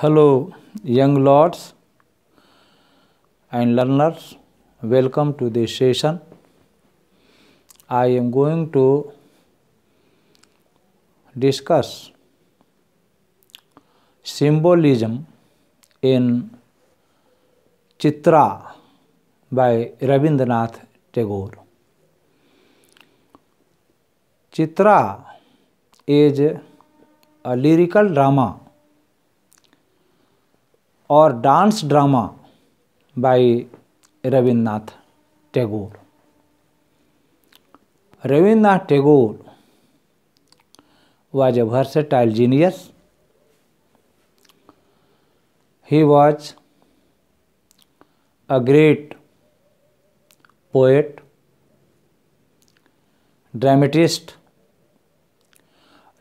Hello, young lords and learners. Welcome to this session. I am going to discuss symbolism in Chitra by Rabindranath Tagore. Chitra is a lyrical drama or dance drama by Rabindranath Tagore. Rabindranath Tagore was a versatile genius. He was a great poet, dramatist,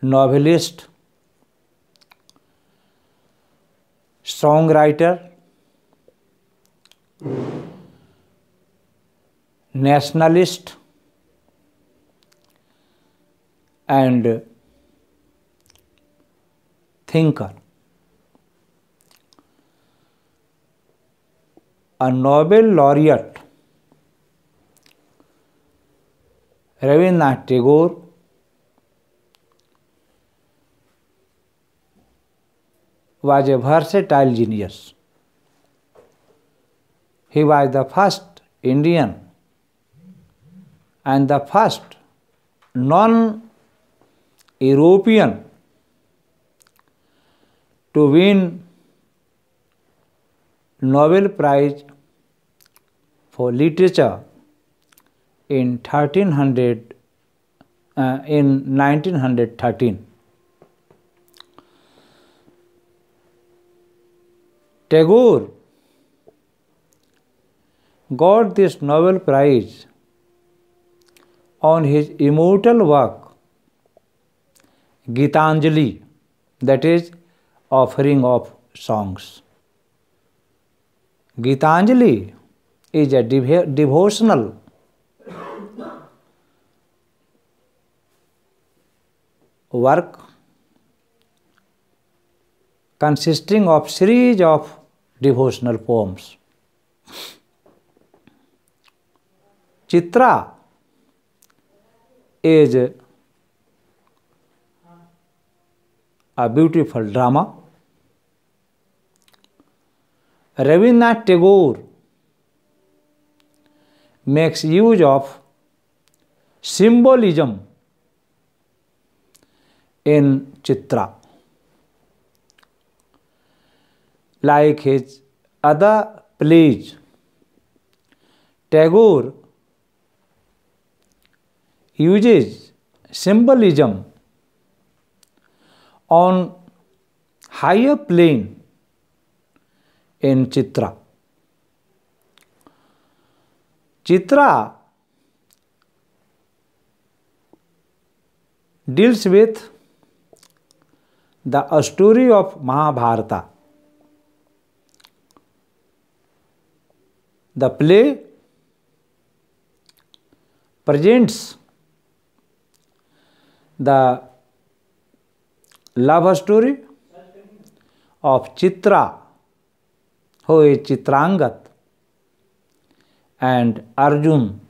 novelist, songwriter, nationalist, and thinker. A Nobel laureate, Rabindranath Tagore was a versatile genius. He was the first Indian and the first non-European to win Nobel Prize for Literature in 1913. Tagore got this Nobel Prize on his immortal work Gitanjali, that is, offering of songs. Gitanjali is a devotional work consisting of series of devotional poems. Chitra is a beautiful drama. Rabindranath Tagore makes use of symbolism in Chitra. Like his other plays, Tagore uses symbolism on higher plane in Chitra. Chitra deals with the story of Mahabharata. The play presents the love story of Chitra, who is Chitrangat, and Arjun,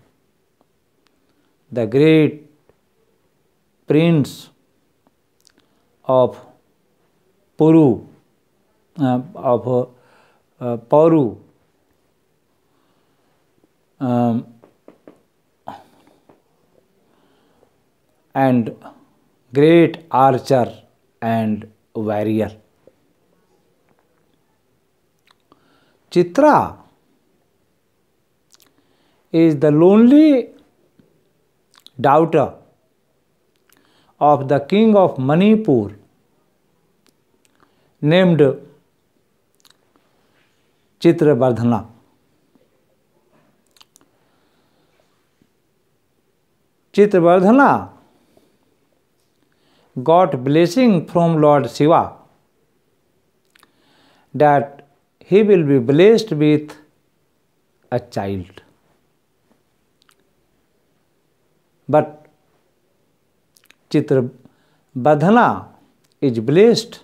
the great prince of Pauru, and great archer and warrior. Chitra is the lonely daughter of the king of Manipur named Chitrabardhana. Chitrabardhana got blessing from Lord Shiva that he will be blessed with a child. But Chitrabardhana is blessed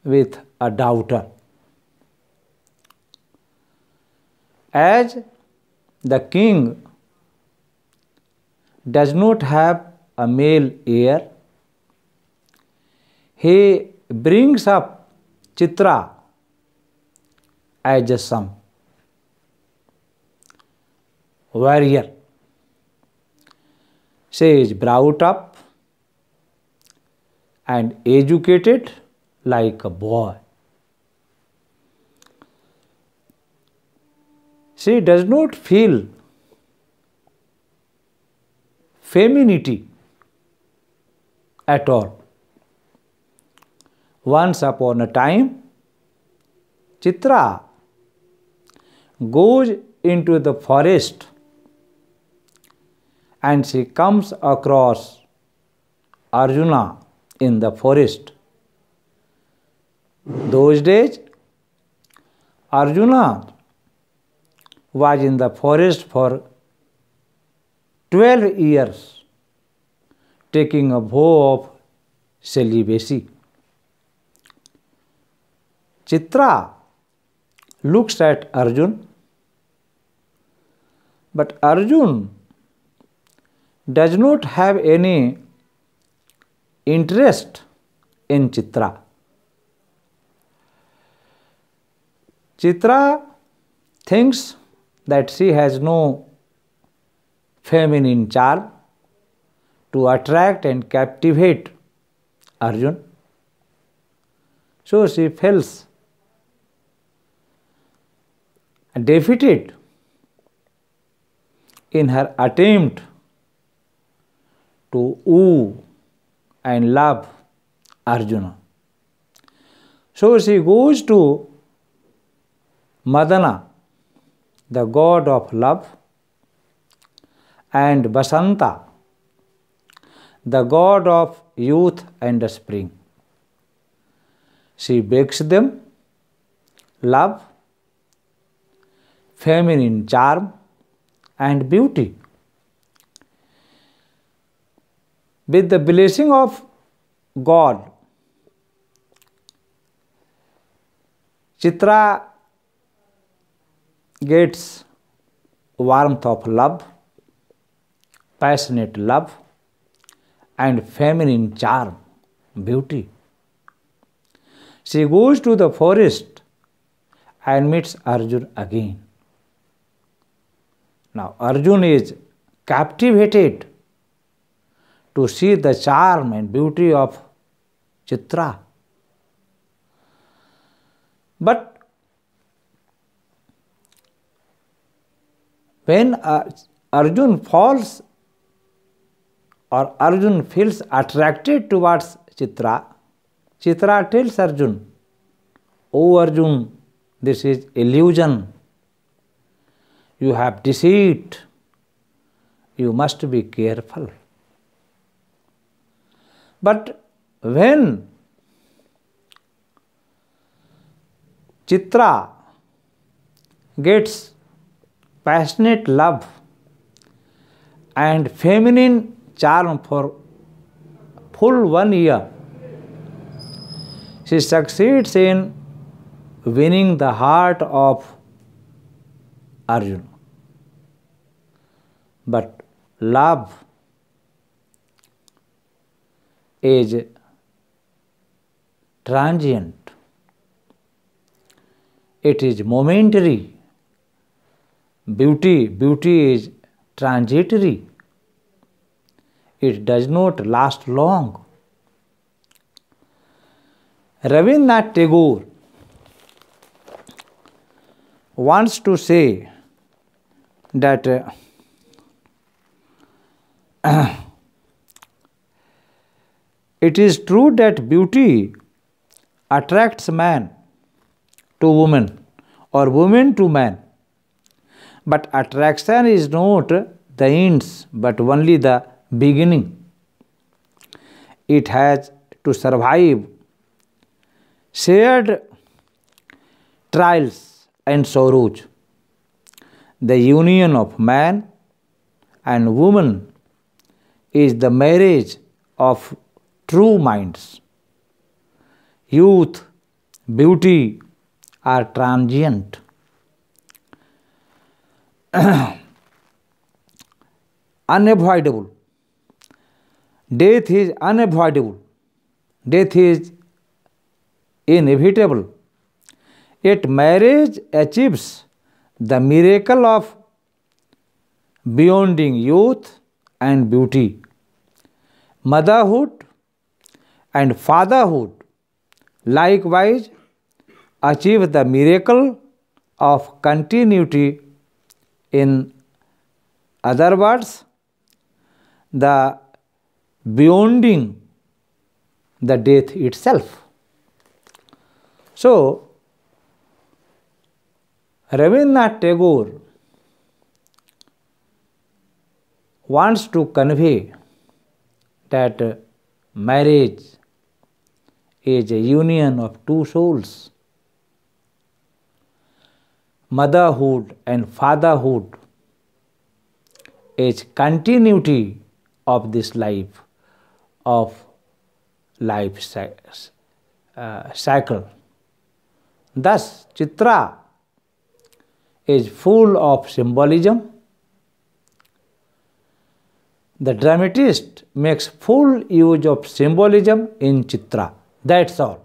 with a doubter. As the king does not have a male heir, he brings up Chitra as a son, warrior. She is brought up and educated like a boy. She does not feel femininity at all. Once upon a time, Chitra goes into the forest and she comes across Arjuna in the forest. Those days, Arjuna was in the forest for 12 years, taking a vow of celibacy. Chitra looks at Arjun, but Arjun does not have any interest in Chitra. Chitra thinks that she has no feminine charm to attract and captivate Arjun. So she feels defeated in her attempt to woo and love Arjuna. So she goes to Madana, the god of love, and Basanta, the god of youth and spring. She begs them love, feminine charm, and beauty. With the blessing of God, Chitra gets warmth of love, passionate love, and feminine charm, beauty. She goes to the forest and meets Arjun again. Now Arjun is captivated to see the charm and beauty of Chitra. But when Arjun falls or Arjun feels attracted towards Chitra, Chitra tells Arjun, "Oh Arjun, this is illusion. You have deceit. You must be careful." But when Chitra gets passionate love and feminine charm for full 1 year, she succeeds in winning the heart of Arjuna. But love is transient. It is momentary. Beauty is transitory. It does not last long. Rabindranath Tagore wants to say that it is true that beauty attracts man to woman or woman to man, but attraction is not the ends but only the beginning. It has to survive shared trials and sorrows. The union of man and woman is the marriage of true minds. Youth beauty are transient. Unavoidable. Death is unavoidable. Death is inevitable. Yet marriage achieves the miracle of beyonding youth and beauty. Motherhood and fatherhood likewise achieve the miracle of continuity. In other words, the beyonding the death itself. So, Rabindranath Tagore wants to convey that marriage is a union of two souls. Motherhood and fatherhood is continuity of this life, of life cycle. Thus, Chitra is full of symbolism. The dramatist makes full use of symbolism in Chitra. That's all.